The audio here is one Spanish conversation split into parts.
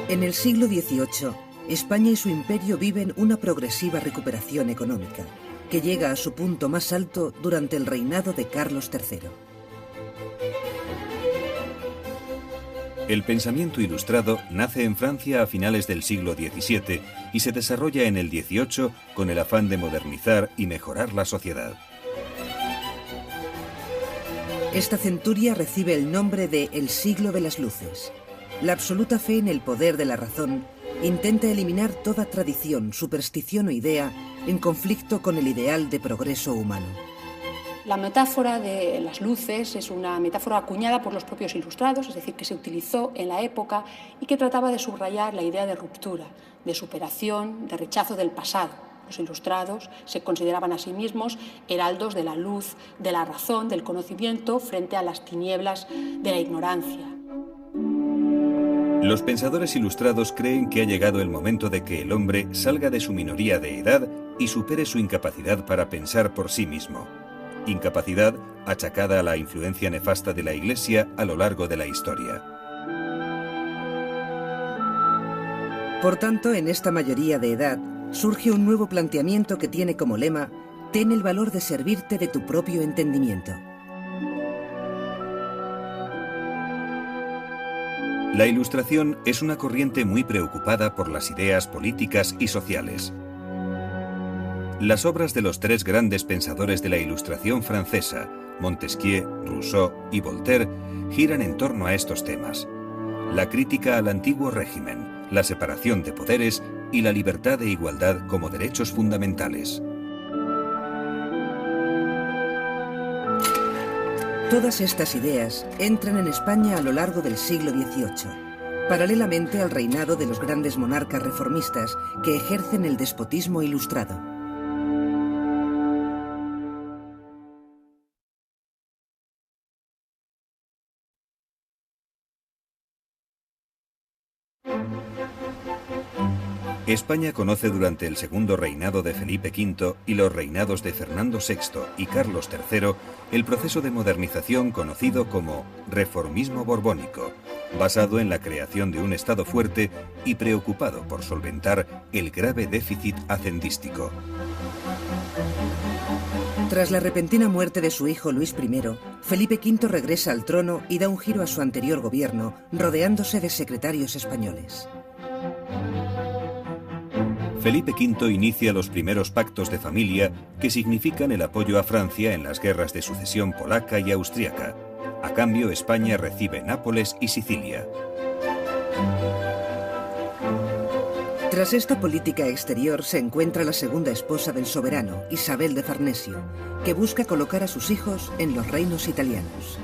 En el siglo XVIII, España y su imperio viven una progresiva recuperación económica, que llega a su punto más alto durante el reinado de Carlos III. El pensamiento ilustrado nace en Francia a finales del siglo XVII y se desarrolla en el XVIII con el afán de modernizar y mejorar la sociedad. Esta centuria recibe el nombre de el siglo de las luces. La absoluta fe en el poder de la razón intenta eliminar toda tradición, superstición o idea en conflicto con el ideal de progreso humano. La metáfora de las luces es una metáfora acuñada por los propios ilustrados, es decir, que se utilizó en la época y que trataba de subrayar la idea de ruptura, de superación, de rechazo del pasado. Los ilustrados se consideraban a sí mismos heraldos de la luz, de la razón, del conocimiento frente a las tinieblas de la ignorancia. Los pensadores ilustrados creen que ha llegado el momento de que el hombre salga de su minoría de edad y supere su incapacidad para pensar por sí mismo. Incapacidad achacada a la influencia nefasta de la Iglesia a lo largo de la historia. Por tanto, en esta mayoría de edad, surge un nuevo planteamiento que tiene como lema: ten el valor de servirte de tu propio entendimiento. La Ilustración es una corriente muy preocupada por las ideas políticas y sociales. Las obras de los tres grandes pensadores de la Ilustración francesa, Montesquieu, Rousseau y Voltaire, giran en torno a estos temas: la crítica al antiguo régimen, la separación de poderes y la libertad e igualdad como derechos fundamentales. Todas estas ideas entran en España a lo largo del siglo XVIII, paralelamente al reinado de los grandes monarcas reformistas que ejercen el despotismo ilustrado. España conoce durante el segundo reinado de Felipe V y los reinados de Fernando VI y Carlos III el proceso de modernización conocido como reformismo borbónico, basado en la creación de un Estado fuerte y preocupado por solventar el grave déficit hacendístico. Tras la repentina muerte de su hijo Luis I, Felipe V regresa al trono y da un giro a su anterior gobierno, rodeándose de secretarios españoles. Felipe V inicia los primeros pactos de familia que significan el apoyo a Francia en las guerras de sucesión polaca y austriaca. A cambio, España recibe Nápoles y Sicilia. Tras esta política exterior se encuentra la segunda esposa del soberano, Isabel de Farnesio, que busca colocar a sus hijos en los reinos italianos.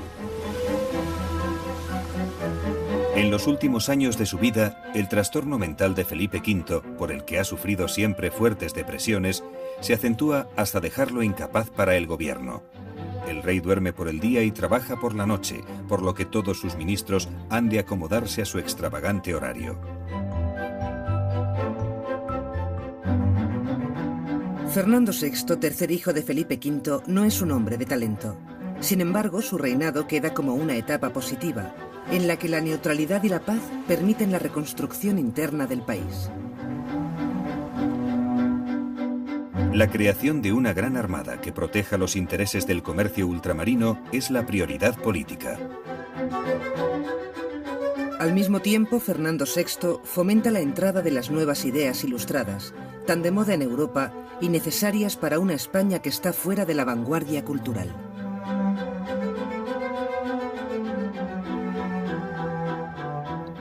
En los últimos años de su vida, el trastorno mental de Felipe V, por el que ha sufrido siempre fuertes depresiones, se acentúa hasta dejarlo incapaz para el gobierno. El rey duerme por el día y trabaja por la noche, por lo que todos sus ministros han de acomodarse a su extravagante horario. Fernando VI, tercer hijo de Felipe V, no es un hombre de talento. Sin embargo, su reinado queda como una etapa positiva, en la que la neutralidad y la paz permiten la reconstrucción interna del país. La creación de una gran armada que proteja los intereses del comercio ultramarino es la prioridad política. Al mismo tiempo, Fernando VI fomenta la entrada de las nuevas ideas ilustradas, tan de moda en Europa y necesarias para una España que está fuera de la vanguardia cultural.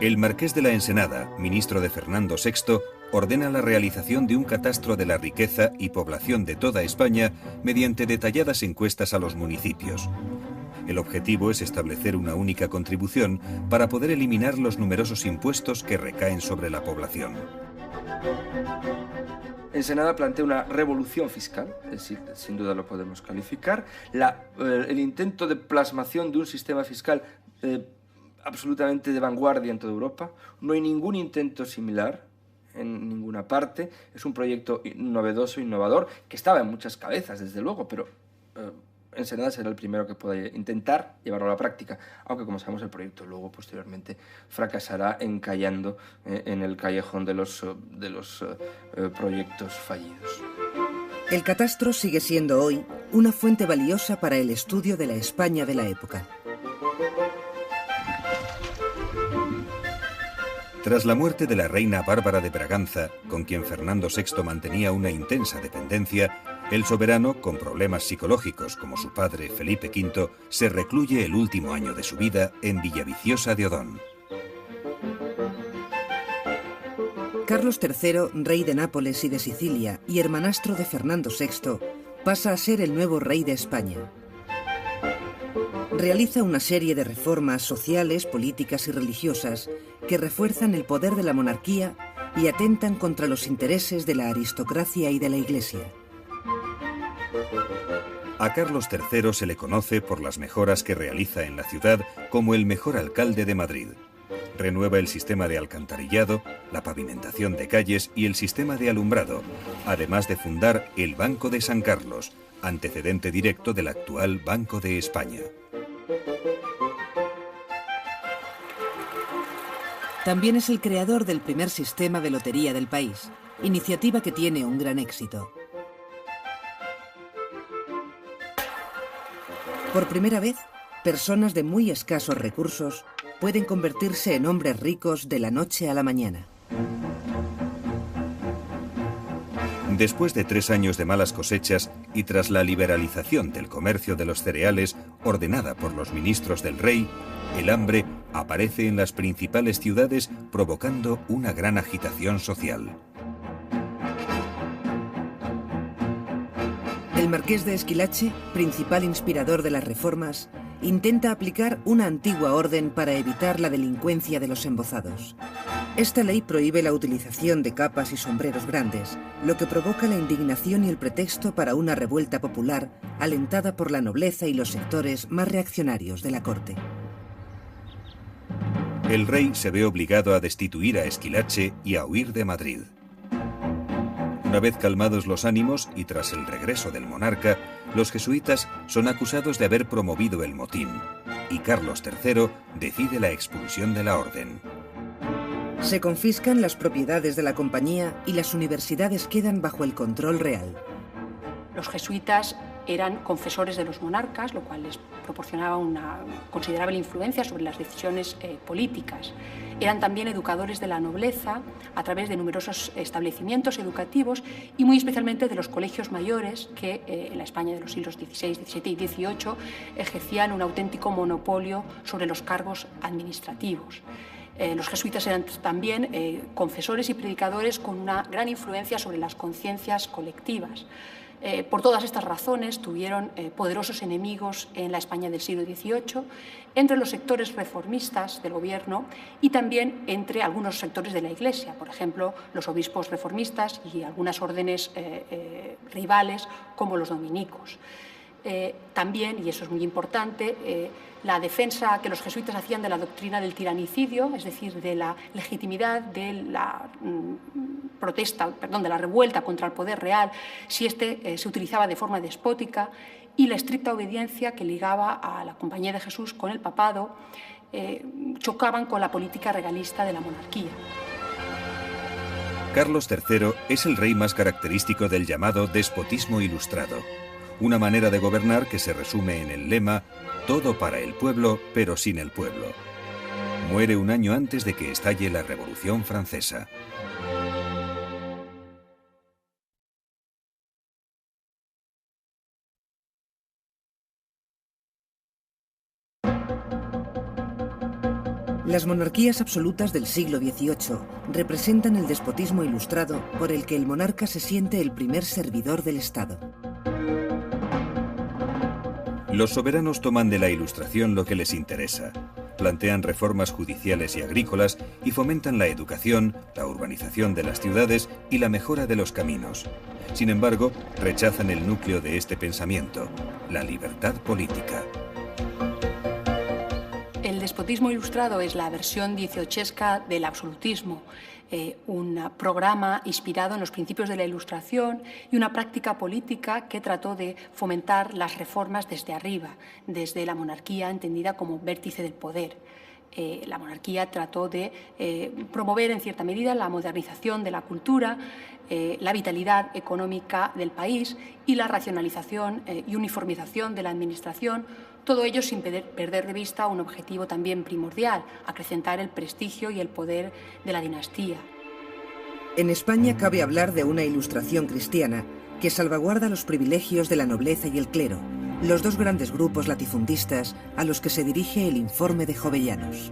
El marqués de la Ensenada, ministro de Fernando VI, ordena la realización de un catastro de la riqueza y población de toda España mediante detalladas encuestas a los municipios. El objetivo es establecer una única contribución para poder eliminar los numerosos impuestos que recaen sobre la población. Ensenada plantea una revolución fiscal, es decir, sin duda lo podemos calificar, el intento de plasmación de un sistema fiscal absolutamente de vanguardia en toda Europa. No hay ningún intento similar en ninguna parte. Es un proyecto novedoso, innovador, que estaba en muchas cabezas, desde luego, pero Ensenada será el primero que pueda intentar llevarlo a la práctica, aunque como sabemos el proyecto luego posteriormente fracasará encallando en el callejón de los proyectos fallidos. El catastro sigue siendo hoy una fuente valiosa para el estudio de la España de la época. Tras la muerte de la reina Bárbara de Braganza, con quien Fernando VI mantenía una intensa dependencia, el soberano, con problemas psicológicos como su padre Felipe V, se recluye el último año de su vida en Villaviciosa de Odón. Carlos III, rey de Nápoles y de Sicilia y hermanastro de Fernando VI, pasa a ser el nuevo rey de España. Realiza una serie de reformas sociales, políticas y religiosas que refuerzan el poder de la monarquía y atentan contra los intereses de la aristocracia y de la Iglesia. A Carlos III se le conoce por las mejoras que realiza en la ciudad como el mejor alcalde de Madrid. Renueva el sistema de alcantarillado, la pavimentación de calles y el sistema de alumbrado, además de fundar el Banco de San Carlos, antecedente directo del actual Banco de España. También es el creador del primer sistema de lotería del país, iniciativa que tiene un gran éxito. Por primera vez, personas de muy escasos recursos pueden convertirse en hombres ricos de la noche a la mañana. Después de 3 años de malas cosechas y tras la liberalización del comercio de los cereales ordenada por los ministros del rey, el hambre aparece en las principales ciudades provocando una gran agitación social. El marqués de Esquilache, principal inspirador de las reformas, intenta aplicar una antigua orden para evitar la delincuencia de los embozados. Esta ley prohíbe la utilización de capas y sombreros grandes, lo que provoca la indignación y el pretexto para una revuelta popular alentada por la nobleza y los sectores más reaccionarios de la corte. El rey se ve obligado a destituir a Esquilache y a huir de Madrid. Una vez calmados los ánimos y tras el regreso del monarca, los jesuitas son acusados de haber promovido el motín y Carlos III decide la expulsión de la orden. Se confiscan las propiedades de la compañía y las universidades quedan bajo el control real. Los jesuitas eran confesores de los monarcas, lo cual les proporcionaba una considerable influencia sobre las decisiones políticas. Eran también educadores de la nobleza a través de numerosos establecimientos educativos y muy especialmente de los colegios mayores que en la España de los siglos XVI, XVII y XVIII ejercían un auténtico monopolio sobre los cargos administrativos. Los jesuitas eran también confesores y predicadores con una gran influencia sobre las conciencias colectivas. Por todas estas razones tuvieron poderosos enemigos en la España del siglo XVIII, entre los sectores reformistas del gobierno y también entre algunos sectores de la Iglesia, por ejemplo, los obispos reformistas y algunas órdenes rivales como los dominicos. También, y eso es muy importante, la defensa que los jesuitas hacían de la doctrina del tiranicidio, es decir, de la legitimidad de la de la revuelta contra el poder real, si éste se utilizaba de forma despótica, y la estricta obediencia que ligaba a la Compañía de Jesús con el papado, chocaban con la política regalista de la monarquía. Carlos III es el rey más característico del llamado despotismo ilustrado, una manera de gobernar que se resume en el lema «todo para el pueblo, pero sin el pueblo». Muere un año antes de que estalle la Revolución Francesa. Las monarquías absolutas del siglo XVIII representan el despotismo ilustrado por el que el monarca se siente el primer servidor del Estado. Los soberanos toman de la Ilustración lo que les interesa. Plantean reformas judiciales y agrícolas y fomentan la educación, la urbanización de las ciudades y la mejora de los caminos. Sin embargo, rechazan el núcleo de este pensamiento, la libertad política. El despotismo ilustrado es la versión dieciochesca del absolutismo, un programa inspirado en los principios de la Ilustración y una práctica política que trató de fomentar las reformas desde arriba, desde la monarquía entendida como vértice del poder. La monarquía trató de promover en cierta medida la modernización de la cultura, la vitalidad económica del país y la racionalización y uniformización de la administración, todo ello sin perder de vista un objetivo también primordial: acrecentar el prestigio y el poder de la dinastía. En España cabe hablar de una ilustración cristiana que salvaguarda los privilegios de la nobleza y el clero, los dos grandes grupos latifundistas a los que se dirige el informe de Jovellanos.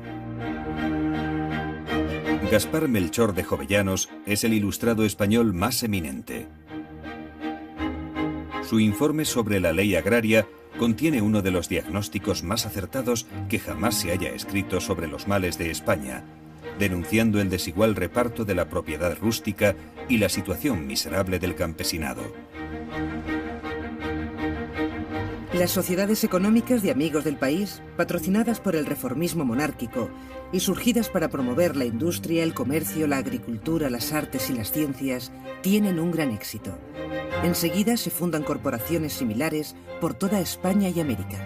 Gaspar Melchor de Jovellanos es el ilustrado español más eminente. Su informe sobre la ley agraria contiene uno de los diagnósticos más acertados que jamás se haya escrito sobre los males de España, denunciando el desigual reparto de la propiedad rústica y la situación miserable del campesinado. Las sociedades económicas de amigos del país, patrocinadas por el reformismo monárquico y surgidas para promover la industria, el comercio, la agricultura, las artes y las ciencias, tienen un gran éxito. Enseguida se fundan corporaciones similares por toda España y América.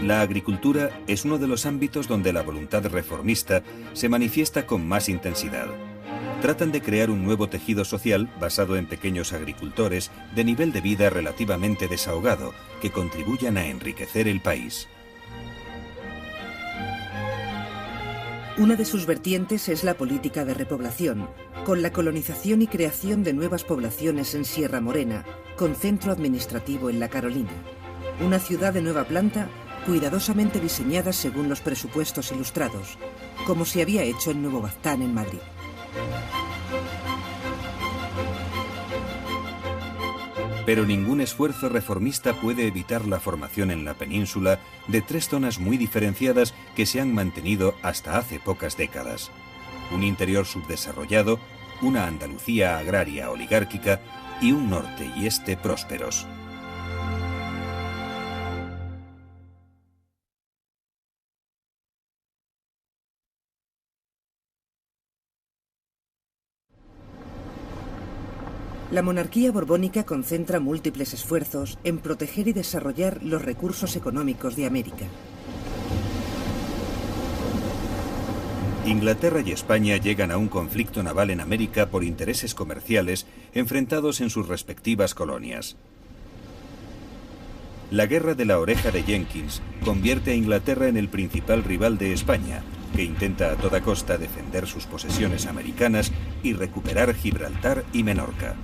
La agricultura es uno de los ámbitos donde la voluntad reformista se manifiesta con más intensidad. Tratan de crear un nuevo tejido social basado en pequeños agricultores de nivel de vida relativamente desahogado que contribuyan a enriquecer el país. Una de sus vertientes es la política de repoblación, con la colonización y creación de nuevas poblaciones en Sierra Morena, con centro administrativo en La Carolina, una ciudad de nueva planta cuidadosamente diseñada según los presupuestos ilustrados, como se había hecho en Nuevo Baztán, en Madrid. Pero ningún esfuerzo reformista puede evitar la formación en la península de tres zonas muy diferenciadas que se han mantenido hasta hace pocas décadas: un interior subdesarrollado, una Andalucía agraria oligárquica y un norte y este prósperos. La monarquía borbónica concentra múltiples esfuerzos en proteger y desarrollar los recursos económicos de América. Inglaterra y España llegan a un conflicto naval en América por intereses comerciales enfrentados en sus respectivas colonias. La Guerra de la Oreja de Jenkins convierte a Inglaterra en el principal rival de España, que intenta a toda costa defender sus posesiones americanas y recuperar Gibraltar y Menorca.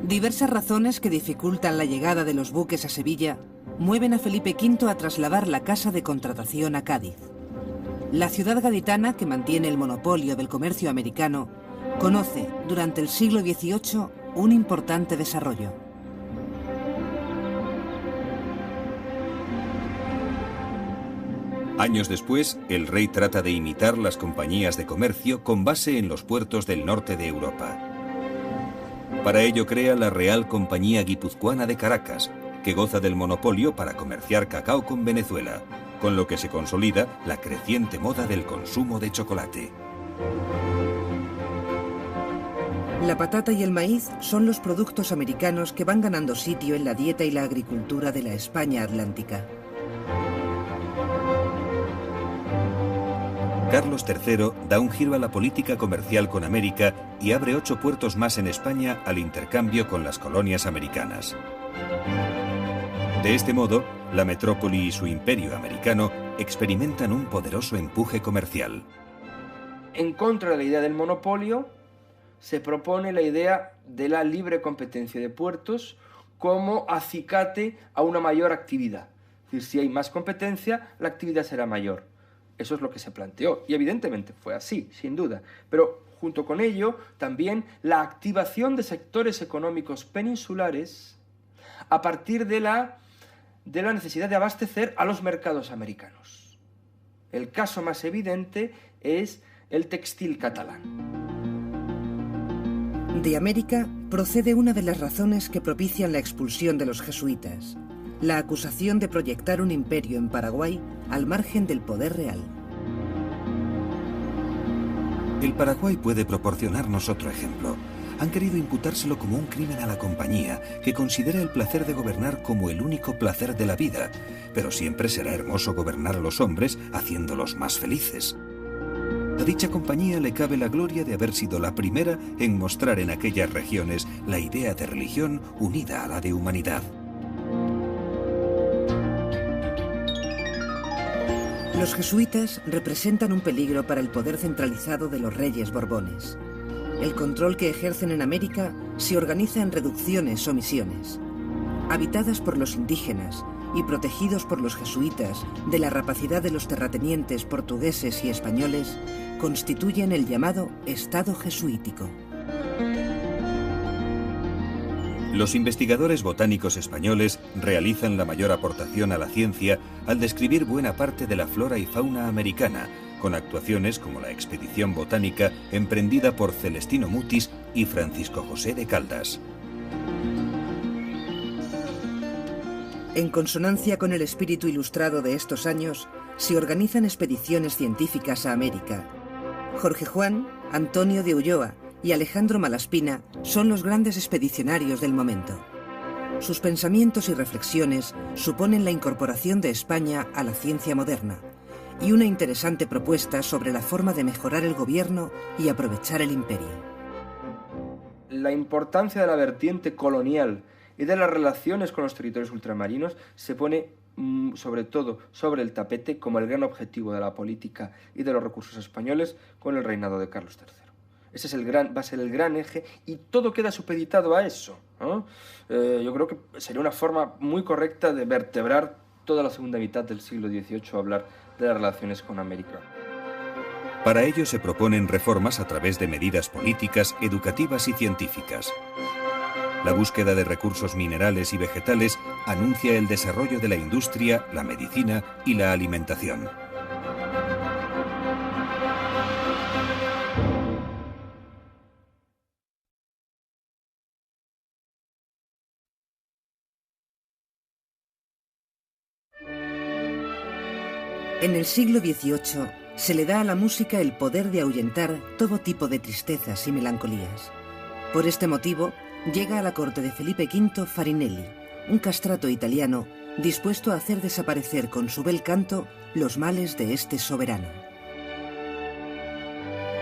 Diversas razones que dificultan la llegada de los buques a Sevilla mueven a Felipe V a trasladar la casa de contratación a Cádiz. La ciudad gaditana, que mantiene el monopolio del comercio americano, conoce durante el siglo XVIII un importante desarrollo. Años después, el rey trata de imitar las compañías de comercio con base en los puertos del norte de Europa. Para ello crea la Real Compañía Guipuzcoana de Caracas, que goza del monopolio para comerciar cacao con Venezuela, con lo que se consolida la creciente moda del consumo de chocolate. La patata y el maíz son los productos americanos que van ganando sitio en la dieta y la agricultura de la España atlántica. Carlos III da un giro a la política comercial con América y abre 8 puertos más en España al intercambio con las colonias americanas. De este modo, la metrópoli y su imperio americano experimentan un poderoso empuje comercial. En contra de la idea del monopolio, se propone la idea de la libre competencia de puertos como acicate a una mayor actividad. Es decir, si hay más competencia, la actividad será mayor. Eso es lo que se planteó, y evidentemente fue así, sin duda. Pero junto con ello, también la activación de sectores económicos peninsulares a partir de la necesidad de abastecer a los mercados americanos. El caso más evidente es el textil catalán. De América procede una de las razones que propician la expulsión de los jesuitas: la acusación de proyectar un imperio en Paraguay al margen del poder real. El Paraguay puede proporcionarnos otro ejemplo. Han querido imputárselo como un crimen a la compañía, que considera el placer de gobernar como el único placer de la vida, pero siempre será hermoso gobernar a los hombres haciéndolos más felices. A dicha compañía le cabe la gloria de haber sido la primera en mostrar en aquellas regiones la idea de religión unida a la de humanidad. Los jesuitas representan un peligro para el poder centralizado de los reyes borbones. El control que ejercen en América se organiza en reducciones o misiones. Habitadas por los indígenas y protegidos por los jesuitas de la rapacidad de los terratenientes portugueses y españoles, constituyen el llamado Estado jesuítico. Los investigadores botánicos españoles realizan la mayor aportación a la ciencia al describir buena parte de la flora y fauna americana, con actuaciones como la expedición botánica emprendida por Celestino Mutis y Francisco José de Caldas. En consonancia con el espíritu ilustrado de estos años, se organizan expediciones científicas a América. Jorge Juan, Antonio de Ulloa y Alejandro Malaspina son los grandes expedicionarios del momento. Sus pensamientos y reflexiones suponen la incorporación de España a la ciencia moderna y una interesante propuesta sobre la forma de mejorar el gobierno y aprovechar el imperio. La importancia de la vertiente colonial y de las relaciones con los territorios ultramarinos se pone sobre todo sobre el tapete como el gran objetivo de la política y de los recursos españoles con el reinado de Carlos III. Ese es va a ser el gran eje y todo queda supeditado a eso, ¿no? Yo creo que sería una forma muy correcta de vertebrar toda la segunda mitad del siglo XVIII, hablar de las relaciones con América. Para ello se proponen reformas a través de medidas políticas, educativas y científicas. La búsqueda de recursos minerales y vegetales anuncia el desarrollo de la industria, la medicina y la alimentación. En el siglo XVIII se le da a la música el poder de ahuyentar todo tipo de tristezas y melancolías. Por este motivo, llega a la corte de Felipe V Farinelli, un castrato italiano dispuesto a hacer desaparecer con su bel canto los males de este soberano.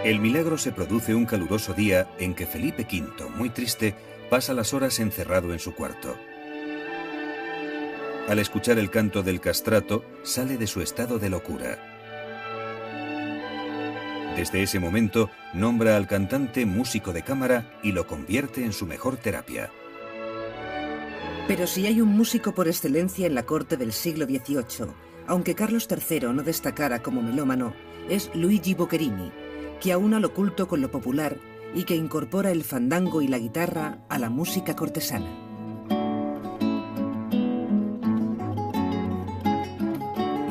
El milagro se produce un caluroso día en que Felipe V, muy triste, pasa las horas encerrado en su cuarto. Al escuchar el canto del castrato, sale de su estado de locura. Desde ese momento, nombra al cantante músico de cámara y lo convierte en su mejor terapia. Pero si hay un músico por excelencia en la corte del siglo XVIII, aunque Carlos III no destacara como melómano, es Luigi Boccherini, que aúna lo culto con lo popular y que incorpora el fandango y la guitarra a la música cortesana.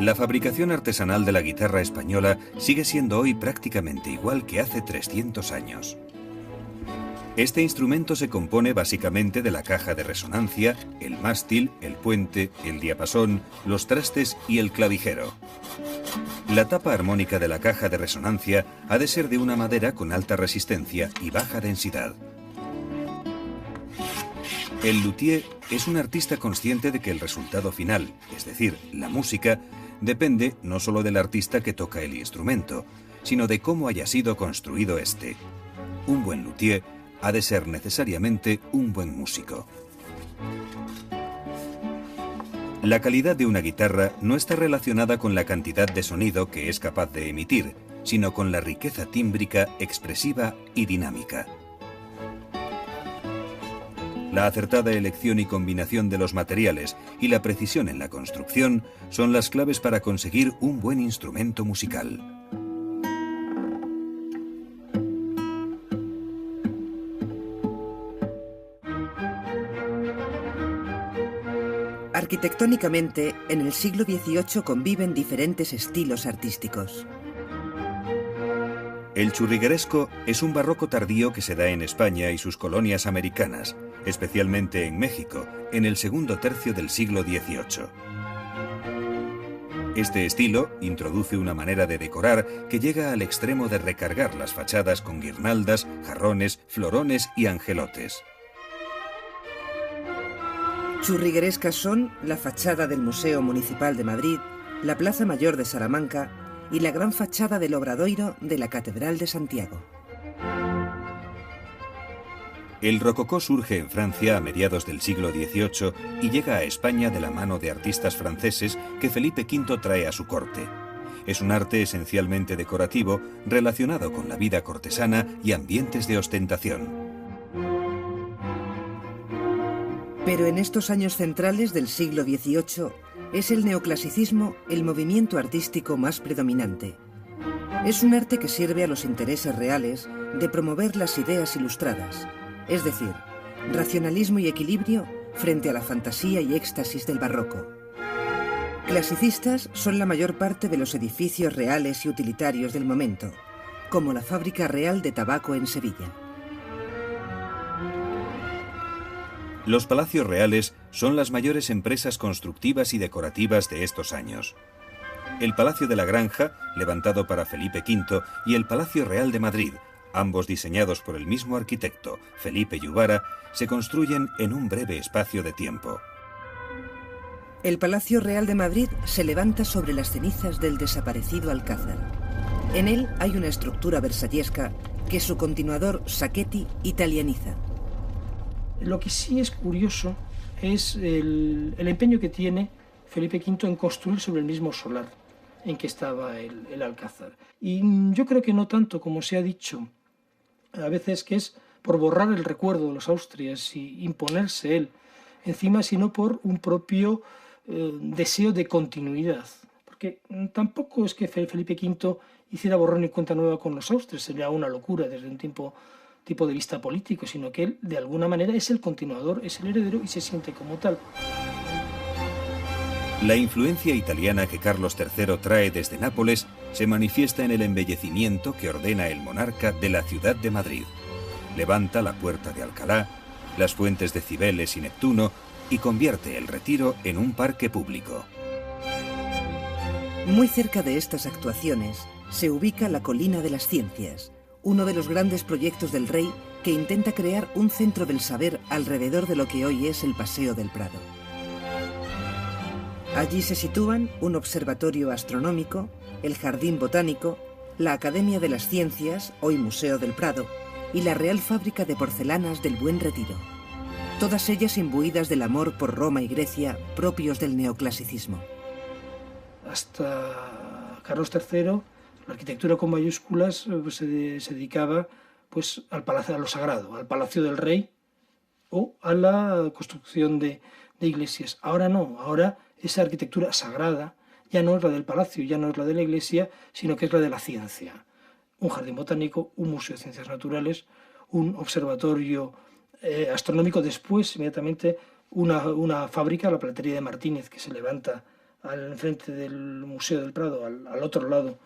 La fabricación artesanal de la guitarra española sigue siendo hoy prácticamente igual que hace 300 años. Este instrumento se compone básicamente de la caja de resonancia, el mástil, el puente, el diapasón, los trastes y el clavijero. La tapa armónica de la caja de resonancia ha de ser de una madera con alta resistencia y baja densidad. El luthier es un artista consciente de que el resultado final, es decir, la música, depende no solo del artista que toca el instrumento, sino de cómo haya sido construido este. Un buen luthier ha de ser necesariamente un buen músico. La calidad de una guitarra no está relacionada con la cantidad de sonido que es capaz de emitir, sino con la riqueza tímbrica, expresiva y dinámica. La acertada elección y combinación de los materiales y la precisión en la construcción son las claves para conseguir un buen instrumento musical. Arquitectónicamente, en el siglo XVIII conviven diferentes estilos artísticos. El churrigueresco es un barroco tardío que se da en España y sus colonias americanas, especialmente en México, en el segundo tercio del siglo XVIII. Este estilo introduce una manera de decorar que llega al extremo de recargar las fachadas con guirnaldas, jarrones, florones y angelotes. Churriguerescas son la fachada del Museo Municipal de Madrid, la Plaza Mayor de Salamanca y la gran fachada del Obradoiro de la Catedral de Santiago. El rococó surge en Francia a mediados del siglo XVIII y llega a España de la mano de artistas franceses que Felipe V trae a su corte. Es un arte esencialmente decorativo relacionado con la vida cortesana y ambientes de ostentación. Pero en estos años centrales del siglo XVIII es el neoclasicismo el movimiento artístico más predominante. Es un arte que sirve a los intereses reales de promover las ideas ilustradas, es decir, racionalismo y equilibrio frente a la fantasía y éxtasis del barroco. Clasicistas son la mayor parte de los edificios reales y utilitarios del momento, como la Fábrica Real de Tabaco en Sevilla. Los palacios reales son las mayores empresas constructivas y decorativas de estos años. El Palacio de la Granja, levantado para Felipe V, y el Palacio Real de Madrid, ambos diseñados por el mismo arquitecto, Felipe Yubara, se construyen en un breve espacio de tiempo. El Palacio Real de Madrid se levanta sobre las cenizas del desaparecido Alcázar. En él hay una estructura versallesca que su continuador Sacchetti italianiza. Lo que sí es curioso es el empeño que tiene Felipe V en construir sobre el mismo solar en que estaba el Alcázar. Y yo creo que no tanto como se ha dicho a veces, que es por borrar el recuerdo de los Austrias y imponerse él encima, sino por un propio deseo de continuidad. Porque tampoco es que Felipe V hiciera borrón y cuenta nueva con los Austrias, sería una locura desde un tipo de vista político, sino que él de alguna manera es el continuador, es el heredero y se siente como tal. La influencia italiana que Carlos III trae desde Nápoles se manifiesta en el embellecimiento que ordena el monarca de la ciudad de Madrid. Levanta la Puerta de Alcalá, las fuentes de Cibeles y Neptuno y convierte el Retiro en un parque público. Muy cerca de estas actuaciones se ubica la Colina de las Ciencias, uno de los grandes proyectos del rey que intenta crear un centro del saber alrededor de lo que hoy es el Paseo del Prado. Allí se sitúan un observatorio astronómico, el Jardín Botánico, la Academia de las Ciencias, hoy Museo del Prado, y la Real Fábrica de Porcelanas del Buen Retiro. Todas ellas imbuidas del amor por Roma y Grecia propios del neoclasicismo. Hasta Carlos III, la arquitectura con mayúsculas se dedicaba pues, al palacio, a lo sagrado, al Palacio del Rey o a la construcción de iglesias. Ahora no, ahora esa arquitectura sagrada ya no es la del palacio, ya no es la de la iglesia, sino que es la de la ciencia. Un jardín botánico, un museo de ciencias naturales, un observatorio astronómico, después inmediatamente una fábrica, la platería de Martínez, que se levanta al frente del Museo del Prado, al otro lado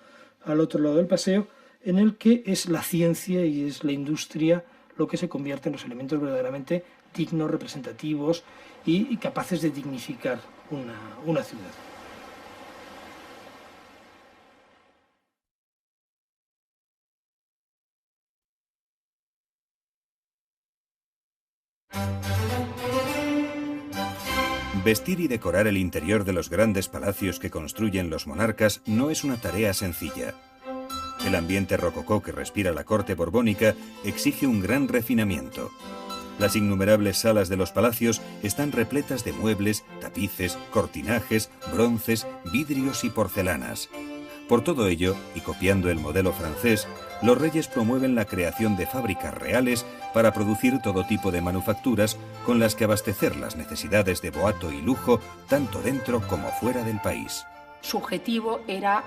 del paseo, en el que es la ciencia y es la industria lo que se convierte en los elementos verdaderamente dignos, representativos y capaces de dignificar una ciudad. Vestir y decorar el interior de los grandes palacios que construyen los monarcas no es una tarea sencilla. El ambiente rococó que respira la corte borbónica exige un gran refinamiento. Las innumerables salas de los palacios están repletas de muebles, tapices, cortinajes, bronces, vidrios y porcelanas. Por todo ello, y copiando el modelo francés, los reyes promueven la creación de fábricas reales para producir todo tipo de manufacturas con las que abastecer las necesidades de boato y lujo tanto dentro como fuera del país. Su objetivo era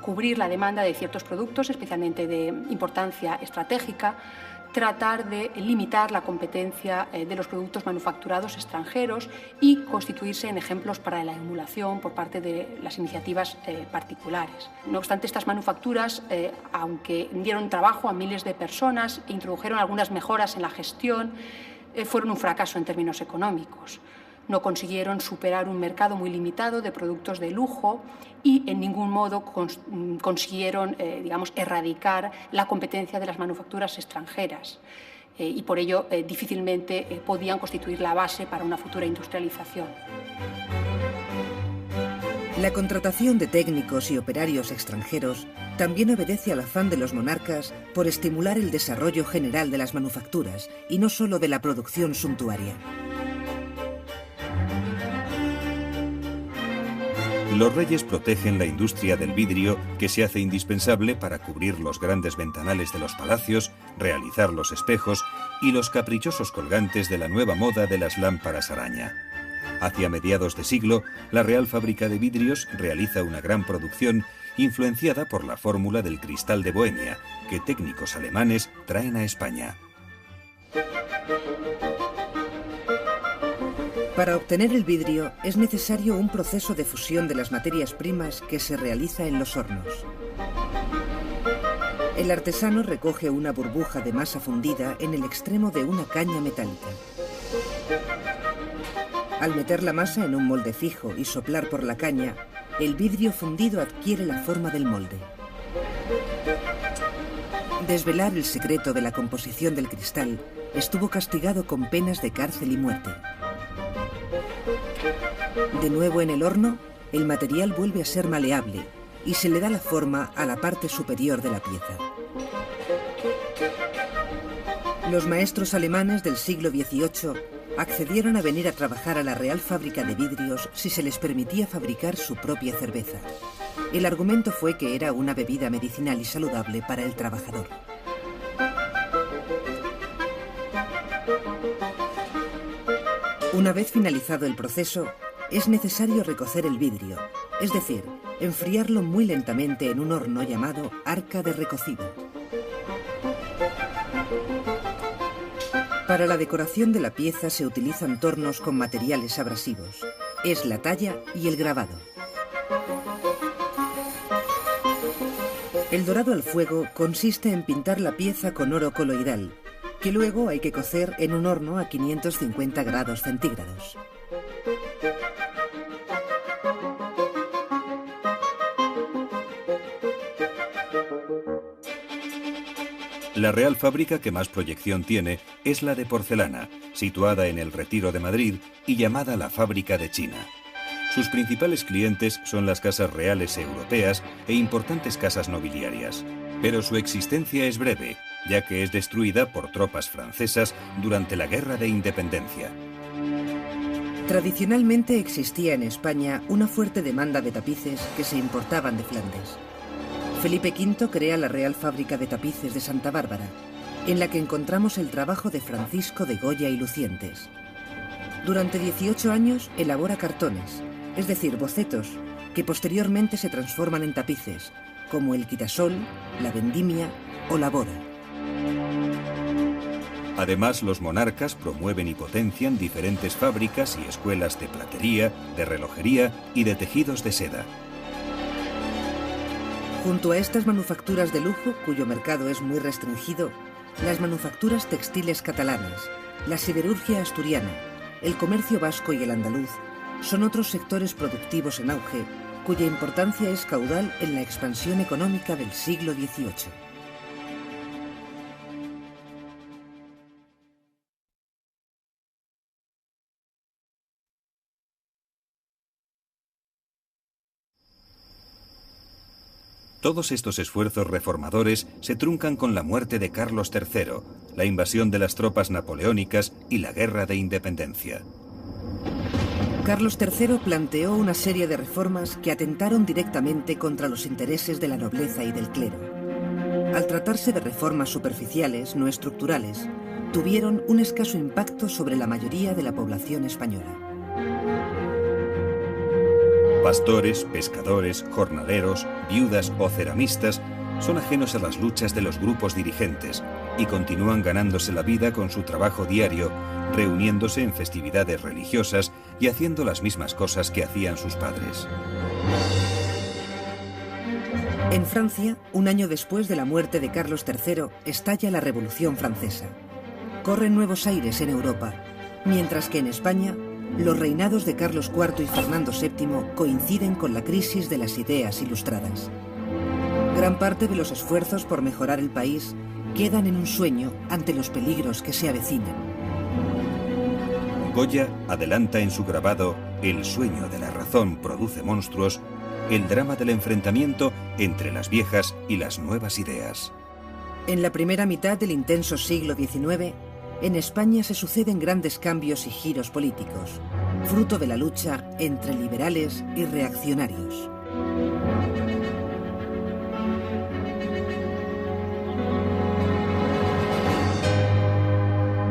cubrir la demanda de ciertos productos, especialmente de importancia estratégica, tratar de limitar la competencia de los productos manufacturados extranjeros y constituirse en ejemplos para la emulación por parte de las iniciativas particulares. No obstante, estas manufacturas, aunque dieron trabajo a miles de personas e introdujeron algunas mejoras en la gestión, fueron un fracaso en términos económicos. No consiguieron superar un mercado muy limitado de productos de lujo y en ningún modo consiguieron, erradicar la competencia de las manufacturas extranjeras. Y por ello difícilmente podían constituir la base para una futura industrialización. La contratación de técnicos y operarios extranjeros también obedece al afán de los monarcas por estimular el desarrollo general de las manufacturas y no solo de la producción suntuaria. Los reyes protegen la industria del vidrio, que se hace indispensable para cubrir los grandes ventanales de los palacios, realizar los espejos y los caprichosos colgantes de la nueva moda de las lámparas araña. Hacia mediados de siglo, la Real Fábrica de Vidrios realiza una gran producción influenciada por la fórmula del cristal de Bohemia, que técnicos alemanes traen a España. Para obtener el vidrio es necesario un proceso de fusión de las materias primas que se realiza en los hornos. El artesano recoge una burbuja de masa fundida en el extremo de una caña metálica. Al meter la masa en un molde fijo y soplar por la caña, el vidrio fundido adquiere la forma del molde. Desvelar el secreto de la composición del cristal estuvo castigado con penas de cárcel y muerte. De nuevo en el horno, el material vuelve a ser maleable y se le da la forma a la parte superior de la pieza. Los maestros alemanes del siglo XVIII accedieron a venir a trabajar a la Real Fábrica de Vidrios si se les permitía fabricar su propia cerveza. El argumento fue que era una bebida medicinal y saludable para el trabajador. Una vez finalizado el proceso, es necesario recocer el vidrio, es decir, enfriarlo muy lentamente en un horno llamado arca de recocido. Para la decoración de la pieza se utilizan tornos con materiales abrasivos. Es la talla y el grabado. El dorado al fuego consiste en pintar la pieza con oro coloidal, que luego hay que cocer en un horno a 550 grados centígrados. La Real Fábrica que más proyección tiene es la de porcelana, situada en el Retiro de Madrid y llamada la Fábrica de China. Sus principales clientes son las casas reales europeas e importantes casas nobiliarias. Pero su existencia es breve, ya que es destruida por tropas francesas durante la Guerra de Independencia. Tradicionalmente existía en España una fuerte demanda de tapices que se importaban de Flandes. Felipe V crea la Real Fábrica de Tapices de Santa Bárbara, en la que encontramos el trabajo de Francisco de Goya y Lucientes. Durante 18 años elabora cartones, es decir, bocetos, que posteriormente se transforman en tapices, como el quitasol, la vendimia o la boda. Además, los monarcas promueven y potencian diferentes fábricas y escuelas de platería, de relojería y de tejidos de seda. Junto a estas manufacturas de lujo, cuyo mercado es muy restringido, las manufacturas textiles catalanas, la siderurgia asturiana, el comercio vasco y el andaluz son otros sectores productivos en auge, cuya importancia es caudal en la expansión económica del siglo XVIII. Todos estos esfuerzos reformadores se truncan con la muerte de Carlos III, la invasión de las tropas napoleónicas y la Guerra de Independencia. Carlos III planteó una serie de reformas que atentaron directamente contra los intereses de la nobleza y del clero. Al tratarse de reformas superficiales, no estructurales, tuvieron un escaso impacto sobre la mayoría de la población española. Pastores, pescadores, jornaleros, viudas o ceramistas son ajenos a las luchas de los grupos dirigentes, y continúan ganándose la vida con su trabajo diario, reuniéndose en festividades religiosas y haciendo las mismas cosas que hacían sus padres. En Francia, un año después de la muerte de Carlos III, estalla la Revolución Francesa. Corren nuevos aires en Europa, mientras que en España, los reinados de Carlos IV y Fernando VII coinciden con la crisis de las ideas ilustradas. Gran parte de los esfuerzos por mejorar el país quedan en un sueño ante los peligros que se avecinan. Goya adelanta en su grabado El sueño de la razón produce monstruos, el drama del enfrentamiento entre las viejas y las nuevas ideas. En la primera mitad del intenso siglo XIX, en España se suceden grandes cambios y giros políticos, fruto de la lucha entre liberales y reaccionarios.